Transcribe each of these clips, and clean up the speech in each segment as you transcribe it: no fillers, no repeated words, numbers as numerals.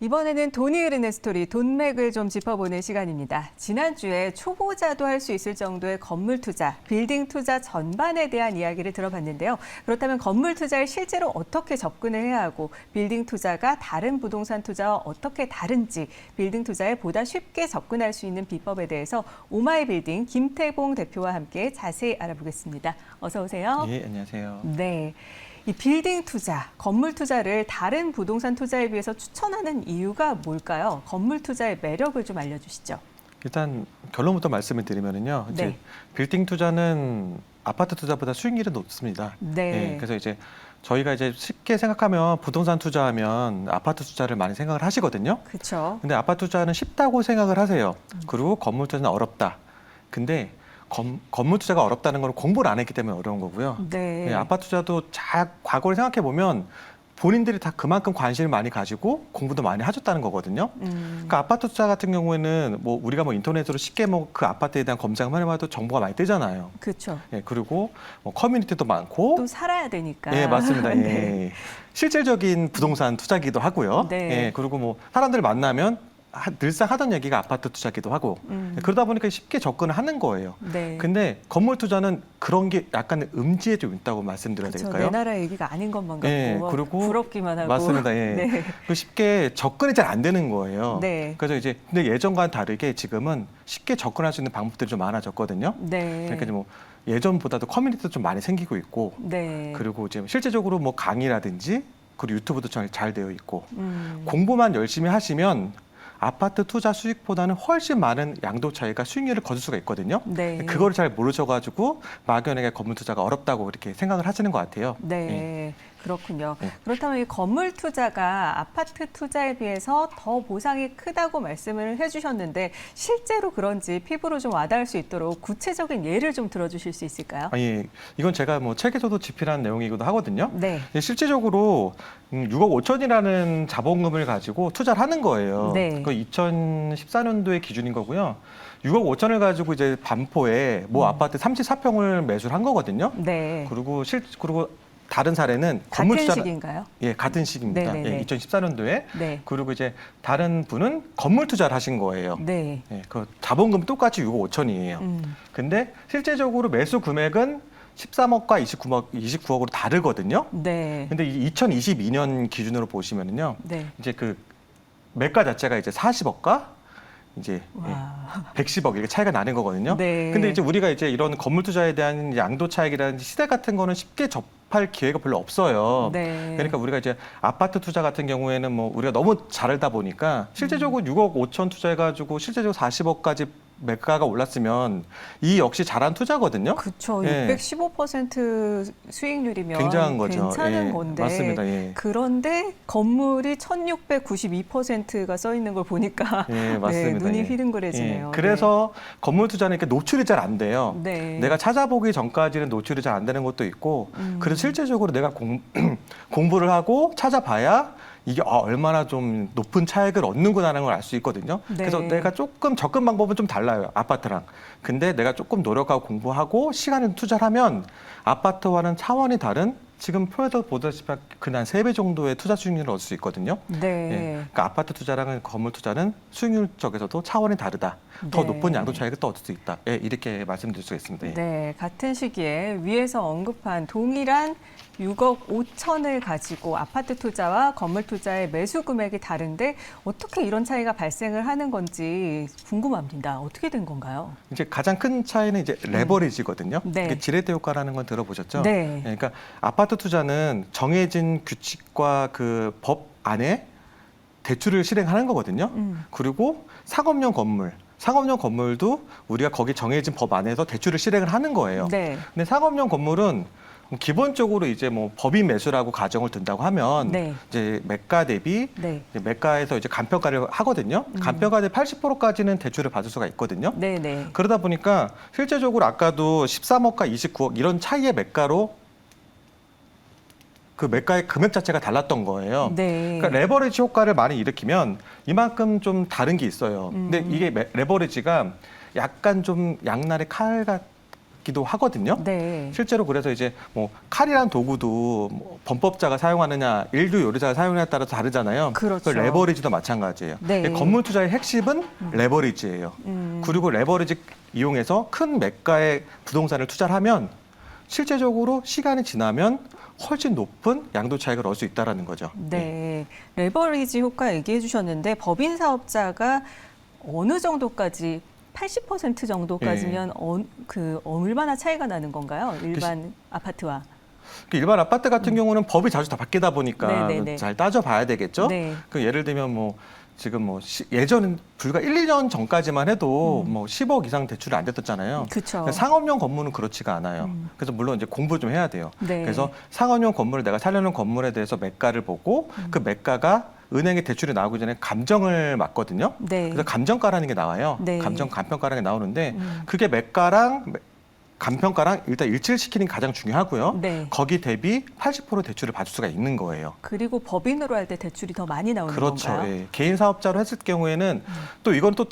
이번에는 돈이 흐르는 스토리, 돈맥을 좀 짚어보는 시간입니다. 지난주에 초보자도 할 수 있을 정도의 건물 투자, 빌딩 투자 전반에 대한 이야기를 들어봤는데요. 그렇다면 건물 투자에 실제로 어떻게 접근을 해야 하고, 빌딩 투자가 다른 부동산 투자와 어떻게 다른지, 빌딩 투자에 보다 쉽게 접근할 수 있는 비법에 대해서 오마이빌딩 김태봉 대표와 함께 자세히 알아보겠습니다. 어서 오세요. 예, 안녕하세요. 네. 이 빌딩 투자, 건물 투자를 다른 부동산 투자에 비해서 추천하는 이유가 뭘까요? 건물 투자의 매력을 좀 알려주시죠. 일단 결론부터 말씀을 드리면은요. 이제 네. 빌딩 투자는 아파트 투자보다 수익률이 높습니다. 네. 예, 그래서 이제 저희가 이제 쉽게 생각하면 부동산 투자하면 아파트 투자를 많이 생각을 하시거든요. 그렇죠. 근데 아파트 투자는 쉽다고 생각을 하세요. 그리고 건물 투자는 어렵다. 근데 건물 투자가 어렵다는 건 공부를 안 했기 때문에 어려운 거고요. 네. 예, 아파트 투자도 잘 과거를 생각해 보면 본인들이 다 그만큼 관심을 많이 가지고 공부도 많이 하셨다는 거거든요. 그러니까 아파트 투자 같은 경우에는 뭐 우리가 뭐 인터넷으로 쉽게 뭐 그 아파트에 대한 검색만 해봐도 정보가 많이 뜨잖아요. 그렇죠. 예, 그리고 뭐 커뮤니티도 많고. 또 살아야 되니까. 예, 맞습니다. 예. 네. 실질적인 부동산 투자기도 하고요. 네. 예, 그리고 뭐 사람들 만나면 늘상 하던 얘기가 아파트 투자기도 하고. 그러다 보니까 쉽게 접근을 하는 거예요. 네. 근데 건물 투자는 그런 게 약간 음지에 좀 있다고 말씀드려야 그렇죠. 될까요? 내 나라 얘기가 아닌 것만 같고 예, 그리고 부럽기만 하고. 맞습니다. 예. 네. 그 쉽게 접근이 잘 안 되는 거예요. 네. 그래서 이제 근데 예전과는 다르게 지금은 쉽게 접근할 수 있는 방법들이 좀 많아졌거든요. 네. 그러니까 이제 뭐 예전보다도 커뮤니티도 좀 많이 생기고 있고, 네. 그리고 이제 실제적으로 뭐 강의라든지 그리고 유튜브도 잘 되어 있고, 음. 공부만 열심히 하시면 아파트 투자 수익보다는 훨씬 많은 양도 차익과 수익률을 거둘 수가 있거든요. 네. 그거를 잘 모르셔가지고 막연하게 건물 투자가 어렵다고 이렇게 생각을 하시는 것 같아요. 네, 예. 그렇군요. 네. 그렇다면 이 건물 투자가 아파트 투자에 비해서 더 보상이 크다고 말씀을 해주셨는데 실제로 그런지 피부로 좀 와닿을 수 있도록 구체적인 예를 좀 들어주실 수 있을까요? 예. 이건 제가 뭐 책에서도 집필한 내용이기도 하거든요. 네. 실질적으로 6억 5천이라는 자본금을 가지고 투자를 하는 거예요. 네. 그 2014년도의 기준인 거고요. 6억 5천을 가지고 이제 반포에 뭐 아파트 34평을 매수를 한 거거든요. 네. 그리고 다른 사례는 건물 같은 투자 시기인가요? 예, 같은 시기입니다. 네네네. 예, 2014년도에. 네. 그리고 이제 다른 분은 건물 투자를 하신 거예요. 네. 예, 그 자본금 똑같이 6억 5천이에요. 근데 실제적으로 매수 금액은 13억과 29억으로 다르거든요. 네. 근데 2022년 기준으로 보시면은요. 네. 이제 그 매가 자체가 이제 40억과 이제 와. 110억 이렇게 차이가 나는 거거든요. 네. 근데 이제 우리가 이제 이런 건물 투자에 대한 양도 차익이라든지 시세 같은 거는 쉽게 접할 기회가 별로 없어요. 네. 그러니까 우리가 이제 아파트 투자 같은 경우에는 뭐 우리가 너무 잘 알다 보니까 실제적으로 6억 5천 투자해가지고 실제적으로 40억까지 매가가 올랐으면 이 역시 잘한 투자거든요. 그렇죠. 예. 615% 수익률이면 굉장한 거죠. 괜찮은 예, 건데. 맞습니다. 예. 그런데 건물이 1692%가 써 있는 걸 보니까 예, 맞습니다. 네, 눈이 예. 휘둥그레지네요. 예, 그래서 건물 투자는 이렇게 노출이 잘 안 돼요. 네. 내가 찾아보기 전까지는 노출이 잘 안 되는 것도 있고, 그래서 실제적으로 내가 공부를 하고 찾아봐야 이게 얼마나 좀 높은 차익을 얻는구나라는 걸 알 수 있거든요. 네. 그래서 내가 조금 접근 방법은 좀 달라요, 아파트랑. 근데 내가 조금 노력하고 공부하고 시간을 투자를 하면 아파트와는 차원이 다른 지금 표에서 보다시피 그냥 3배 정도의 투자 수익률을 얻을 수 있거든요. 네. 예, 그러니까 아파트 투자랑은 건물 투자는 수익률 쪽에서도 차원이 다르다. 더 네. 높은 양도 차익을 또 얻을 수 있다. 예, 이렇게 말씀드릴 수 있습니다. 예. 네, 같은 시기에 위에서 언급한 동일한 6억 5천을 가지고 아파트 투자와 건물 투자의 매수 금액이 다른데 어떻게 이런 차이가 발생을 하는 건지 궁금합니다. 어떻게 된 건가요? 이제 가장 큰 차이는 이제 레버리지거든요. 네. 이게 지렛대 효과라는 건 들어보셨죠? 네. 예, 그러니까 아파트 투자는 정해진 규칙과 그 법 안에 대출을 실행하는 거거든요. 그리고 상업용 건물도 우리가 거기 정해진 법 안에서 대출을 실행을 하는 거예요. 네. 근데 상업용 건물은 기본적으로 이제 뭐 법인 매수라고 가정을 둔다고 하면 네. 이제 매가 대비 네. 이제 매가에서 이제 간평가를 하거든요. 간평가 대비 80%까지는 대출을 받을 수가 있거든요. 네, 네. 그러다 보니까 실제적으로 아까도 13억과 29억 이런 차이의 매가로 그 매가의 금액 자체가 달랐던 거예요. 네. 그러니까 레버리지 효과를 많이 일으키면 이만큼 좀 다른 게 있어요. 근데 이게 레버리지가 약간 좀 양날의 칼 받기도 하거든요. 네. 실제로 그래서 이제 뭐 칼이란 도구도 뭐 범법자가 사용하느냐, 일두 요리사가 사용하느냐에 따라 다르잖아요. 그렇죠. 그 레버리지도 마찬가지예요. 네. 건물 투자의 핵심은 레버리지예요. 그리고 레버리지 이용해서 큰 매가의 부동산을 투자를 하면 실제적으로 시간이 지나면 훨씬 높은 양도 차익을 얻을 수 있다는 거죠. 네. 레버리지 효과 얘기해 주셨는데 법인 사업자가 어느 정도까지 80% 정도까지면 얼마나 차이가 나는 건가요? 일반 아파트와. 일반 아파트 같은 경우는 법이 자주 다 바뀌다 보니까 네네네. 잘 따져봐야 되겠죠. 네. 그 예를 들면 뭐 지금 뭐 예전 불과 1, 2년 전까지만 해도 뭐 10억 이상 대출이 안 됐었잖아요. 그렇죠. 상업용 건물은 그렇지가 않아요. 그래서 물론 이제 공부 좀 해야 돼요. 네. 그래서 상업용 건물을 내가 살려는 건물에 대해서 매가를 보고 그 매가가 은행에 대출이 나오기 전에 감정을 맞거든요. 네. 그래서 감정가라는 게 나와요. 네. 감평가라는 게 나오는데 그게 매가랑 감평가랑 일단 일치를 시키는 게 가장 중요하고요. 네. 거기 대비 80% 대출을 받을 수가 있는 거예요. 그리고 법인으로 할 때 대출이 더 많이 나오는 그렇죠. 건가요? 예. 개인 사업자로 했을 경우에는 또 이건 또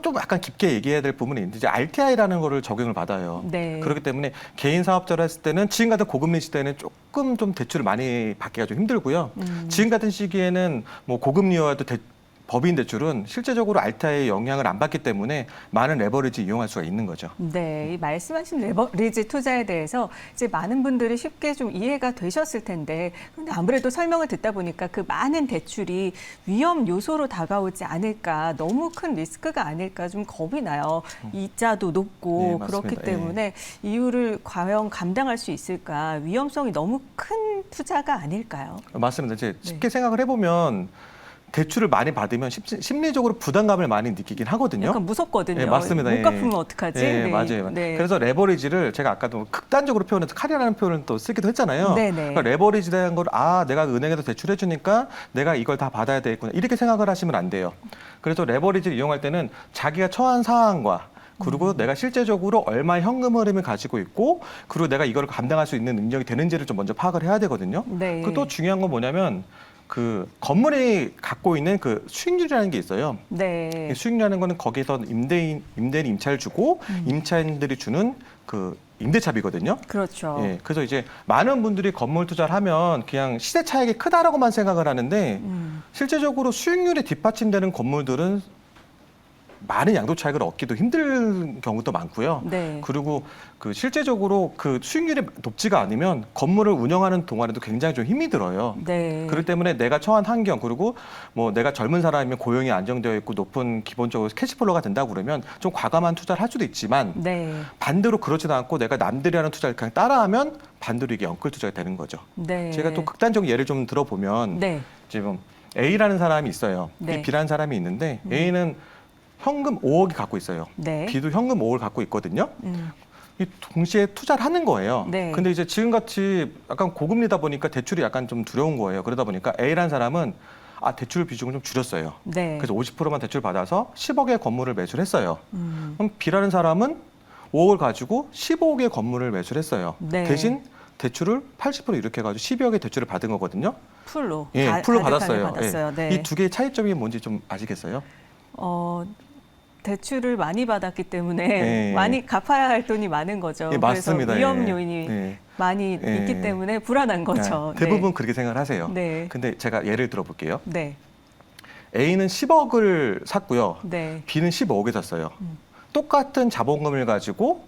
좀 약간 깊게 얘기해야 될 부분이 있는데 이제 RTI라는 거를 적용을 받아요. 네. 그렇기 때문에 개인 사업자로 했을 때는 지금 같은 고금리 시대에는 조금 좀 대출을 많이 받기가 좀 힘들고요. 지금 같은 시기에는 뭐 고금리여도 법인 대출은 실제적으로 RTI의 영향을 안 받기 때문에 많은 레버리지 이용할 수가 있는 거죠. 네, 이 말씀하신 레버리지 투자에 대해서 이제 많은 분들이 쉽게 좀 이해가 되셨을 텐데, 그런데 아무래도 설명을 듣다 보니까 그 많은 대출이 위험 요소로 다가오지 않을까, 너무 큰 리스크가 아닐까 좀 겁이 나요. 이자도 높고 네, 그렇기 맞습니다. 때문에 이유를 과연 감당할 수 있을까, 위험성이 너무 큰 투자가 아닐까요? 맞습니다. 이제 쉽게 생각을 해보면 대출을 많이 받으면 심리적으로 부담감을 많이 느끼긴 하거든요. 약간 무섭거든요. 네, 맞습니다. 못 갚으면 어떡하지? 네, 맞아요. 네. 그래서 레버리지를 제가 아까도 극단적으로 표현해서 칼이라는 표현을 또 쓰기도 했잖아요. 네네. 그러니까 레버리지라는 걸 내가 은행에서 대출해 주니까 내가 이걸 다 받아야 되겠구나. 이렇게 생각을 하시면 안 돼요. 그래서 레버리지를 이용할 때는 자기가 처한 상황과 그리고 내가 실제적으로 얼마의 현금 흐름을 가지고 있고 그리고 내가 이걸 감당할 수 있는 능력이 되는지를 좀 먼저 파악을 해야 되거든요. 네. 그 또 중요한 건 뭐냐면 그 건물이 갖고 있는 그 수익률이라는 게 있어요. 네. 이 수익률이라는 거는 거기서 임대인이 임차를 주고 임차인들이 주는 그 임대차비거든요. 그렇죠. 예, 그래서 이제 많은 분들이 건물 투자를 하면 그냥 시세 차익이 크다라고만 생각을 하는데 실제적으로 수익률이 뒷받침되는 건물들은 많은 양도 차익을 얻기도 힘든 경우도 많고요. 네. 그리고 그 실제적으로 그 수익률이 높지가 않으면 건물을 운영하는 동안에도 굉장히 좀 힘이 들어요. 네. 그렇기 때문에 내가 처한 환경 그리고 뭐 내가 젊은 사람이면 고용이 안정되어 있고 높은 기본적으로 캐시플로우가 된다고 그러면 좀 과감한 투자를 할 수도 있지만 네. 반대로 그렇지도 않고 내가 남들이 하는 투자를 그냥 따라하면 반대로 이게 엉클 투자가 되는 거죠. 네. 제가 또 극단적인 예를 좀 들어보면 네. 지금 A라는 사람이 있어요. 네. B라는 사람이 있는데 A는 현금 5억이 갖고 있어요. 네. B도 현금 5억을 갖고 있거든요. 이 동시에 투자를 하는 거예요. 네. 근데 이제 지금같이 약간 고금리다 보니까 대출이 약간 좀 두려운 거예요. 그러다 보니까 A라는 사람은 대출 비중을 좀 줄였어요. 네. 그래서 50%만 대출 받아서 10억의 건물을 매수를 했어요. 그럼 B라는 사람은 5억을 가지고 15억의 건물을 매수를 했어요. 네. 대신 대출을 80% 이렇게 해가지고 12억의 대출을 받은 거거든요. 풀로. 예, 풀로 가득하게 받았어요. 받았어요. 네. 이 두 개의 차이점이 뭔지 좀 아시겠어요? 대출을 많이 받았기 때문에 네. 많이 갚아야 할 돈이 많은 거죠. 예, 맞습니다. 그래서 위험 예. 요인이 네. 많이 예. 있기 때문에 불안한 거죠. 대부분 그렇게 생각을 하세요. 네. 근데 제가 예를 들어볼게요. 네. A는 10억을 샀고요. 네. B는 15억을 샀어요. 똑같은 자본금을 가지고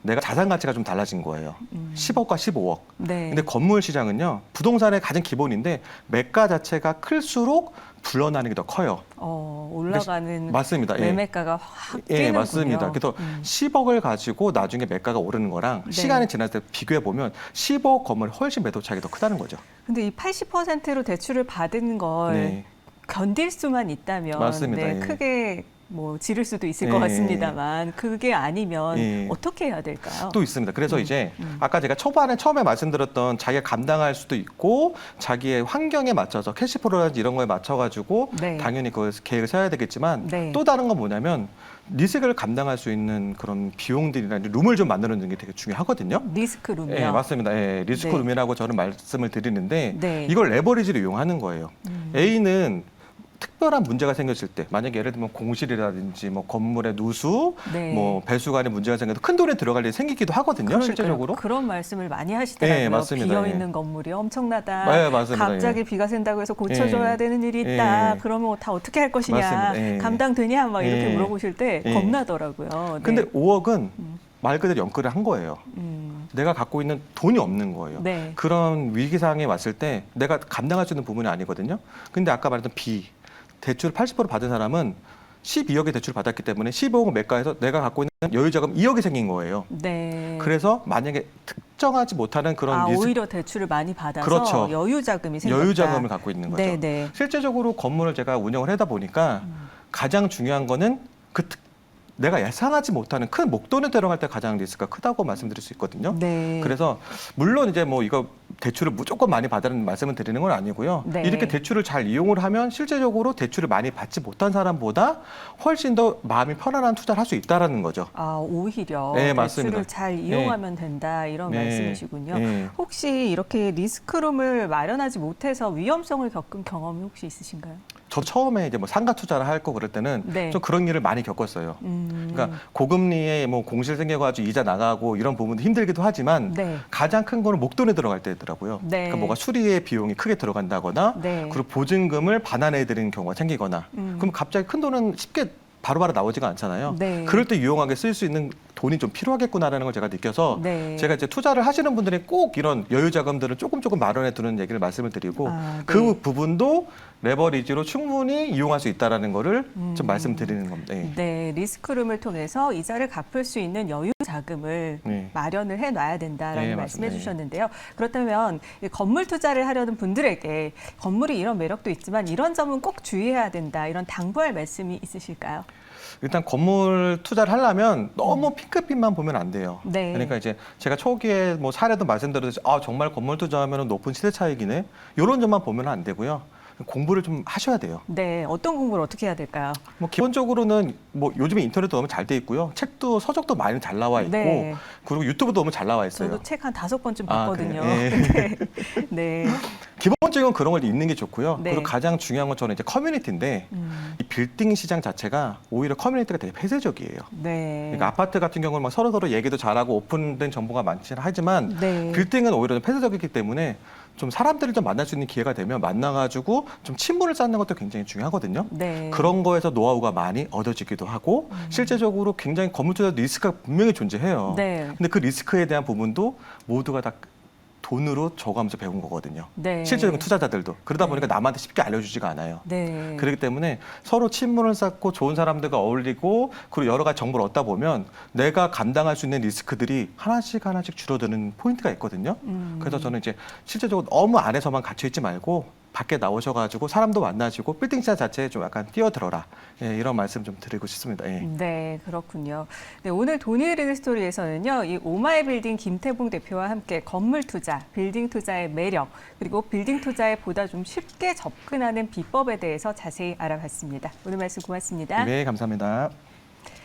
내가 자산 가치가 좀 달라진 거예요. 10억과 15억. 네. 근데 건물 시장은요. 부동산의 가장 기본인데 매가 자체가 클수록 불어나는 게 더 커요. 올라가는 맞습니다. 예. 매매가가 확 뛰는군요. 예, 맞습니다. 그래서 10억을 가지고 나중에 매가가 오르는 거랑 네. 시간이 지날 때 비교해 보면 15억 건물이 훨씬 매도 차익이 더 크다는 거죠. 근데 이 80%로 대출을 받은 걸 네. 견딜 수만 있다면 맞습니다. 네, 예. 크게 뭐 지를 수도 있을 예. 것 같습니다만 그게 아니면 예. 어떻게 해야 될까요? 또 있습니다. 그래서 이제 아까 제가 처음에 말씀드렸던 자기가 감당할 수도 있고 자기의 환경에 맞춰서 캐시플로우라든지 이런 거에 맞춰가지고 네. 당연히 그 계획을 세워야 되겠지만 네. 또 다른 건 뭐냐면 리스크를 감당할 수 있는 그런 비용들이나 룸을 좀 만들어주는 게 되게 중요하거든요. 리스크 룸이요. 예, 맞습니다. 예, 리스크 네. 룸이라고 저는 말씀을 드리는데 네. 이걸 레버리지를 이용하는 거예요. A는 특별한 문제가 생겼을 때, 만약에 예를 들면 공실이라든지 뭐 건물의 누수, 네. 뭐 배수관에 문제가 생겨도 큰 돈이 들어갈 일이 생기기도 하거든요. 그러니까요. 실제적으로. 그런 말씀을 많이 하시더라고요. 네, 맞습니다. 비어 예. 있는 건물이 엄청나다. 네, 맞습니다. 갑자기 예. 비가 샌다고 해서 고쳐줘야 예. 되는 일이 있다. 예. 그러면 다 어떻게 할 것이냐. 맞습니다. 예. 감당되냐. 막 이렇게 예. 물어보실 때 예. 겁나더라고요. 네. 근데 5억은 말 그대로 연끌을 한 거예요. 내가 갖고 있는 돈이 없는 거예요. 네. 그런 위기 상황에 왔을 때 내가 감당할 수 있는 부분이 아니거든요. 근데 아까 말했던 대출 80% 받은 사람은 12억의 대출을 받았기 때문에 15억을 매가해서 내가 갖고 있는 여유자금 2억이 생긴 거예요. 네. 그래서 만약에 특정하지 못하는 그런 오히려 대출을 많이 받아서 그렇죠. 여유 자금이 생겼다. 여유 자금을 갖고 있는 거죠. 네, 네. 실제적으로 건물을 제가 운영을 하다 보니까 가장 중요한 거는 내가 예상하지 못하는 큰 목돈이 들어갈 때 가장 리스크가 크다고 말씀드릴 수 있거든요. 네. 그래서 물론 이제 뭐 이거 대출을 무조건 많이 받으라는 말씀을 드리는 건 아니고요. 네. 이렇게 대출을 잘 이용을 하면 실제적으로 대출을 많이 받지 못한 사람보다 훨씬 더 마음이 편안한 투자를 할 수 있다라는 거죠. 오히려 네, 대출을 맞습니다. 잘 이용하면 된다 이런 네. 말씀이시군요. 네. 혹시 이렇게 리스크룸을 마련하지 못해서 위험성을 겪은 경험이 혹시 있으신가요? 저 처음에 이제 뭐 상가 투자를 할 거 그럴 때는 네. 좀 그런 일을 많이 겪었어요. 그러니까 고금리에 뭐 공실 생겨가지고 이자 나가고 이런 부분도 힘들기도 하지만 네. 가장 큰 거는 목돈에 들어갈 때더라고요. 네. 그러니까 뭐가 수리의 비용이 크게 들어간다거나 네. 그리고 보증금을 반환해 드리는 경우가 생기거나 그럼 갑자기 큰 돈은 쉽게 바로바로 나오지가 않잖아요. 네. 그럴 때 유용하게 쓸 수 있는 돈이 좀 필요하겠구나라는 걸 제가 느껴서 네. 제가 이제 투자를 하시는 분들이 꼭 이런 여유 자금들을 조금 마련해 두는 얘기를 말씀을 드리고 네. 그 부분도 레버리지로 충분히 이용할 수 있다라는 거를 좀 말씀드리는 겁니다. 예. 네, 리스크룸을 통해서 이자를 갚을 수 있는 여유 자금을 네. 마련을 해놔야 된다라는 네, 말씀해 맞습니다. 주셨는데요. 그렇다면 이 건물 투자를 하려는 분들에게 건물이 이런 매력도 있지만 이런 점은 꼭 주의해야 된다. 이런 당부할 말씀이 있으실까요? 일단 건물 투자를 하려면 너무 핑크빛만 보면 안 돼요. 네. 그러니까 이제 제가 초기에 뭐 사례도 말씀드렸듯이 정말 건물 투자하면 높은 시세 차익이네. 이런 점만 보면 안 되고요. 공부를 좀 하셔야 돼요. 네, 어떤 공부를 어떻게 해야 될까요? 뭐 기본적으로는 뭐 요즘에 인터넷도 너무 잘 돼 있고요. 책도 서적도 많이 잘 나와 있고 네. 그리고 유튜브도 너무 잘 나와 있어요. 저도 책 한 5번쯤 아, 봤거든요. 그래요? 네. 네. 기본적인 그런 걸 읽는 게 좋고요. 네. 그리고 가장 중요한 건 저는 이제 커뮤니티인데 이 빌딩 시장 자체가 오히려 커뮤니티가 되게 폐쇄적이에요. 네. 그러니까 아파트 같은 경우는 막 서로 얘기도 잘하고 오픈된 정보가 많지 하지만 네. 빌딩은 오히려 좀 폐쇄적이기 때문에 좀 사람들을 좀 만날 수 있는 기회가 되면 만나가지고 좀 친분을 쌓는 것도 굉장히 중요하거든요. 네. 그런 거에서 노하우가 많이 얻어지기도 하고 실제적으로 굉장히 건물 투자 리스크가 분명히 존재해요. 네. 근데 그 리스크에 대한 부분도 모두가 다 돈으로 적어가면서 배운 거거든요. 네. 실제적인 투자자들도. 그러다 네. 보니까 남한테 쉽게 알려주지가 않아요. 네. 그렇기 때문에 서로 친분을 쌓고 좋은 사람들과 어울리고 그리고 여러 가지 정보를 얻다 보면 내가 감당할 수 있는 리스크들이 하나씩 줄어드는 포인트가 있거든요. 그래서 저는 이제 실제적으로 너무 안에서만 갇혀 있지 말고 밖에 나오셔가지고 사람도 만나시고 빌딩 시장 자체에 좀 약간 뛰어들어라. 예, 이런 말씀 좀 드리고 싶습니다. 예. 네, 그렇군요. 네, 오늘 돈이 흐르는 스토리에서는요, 이 오마이 빌딩 김태봉 대표와 함께 건물 투자, 빌딩 투자의 매력, 그리고 빌딩 투자에 보다 좀 쉽게 접근하는 비법에 대해서 자세히 알아봤습니다. 오늘 말씀 고맙습니다. 네, 감사합니다.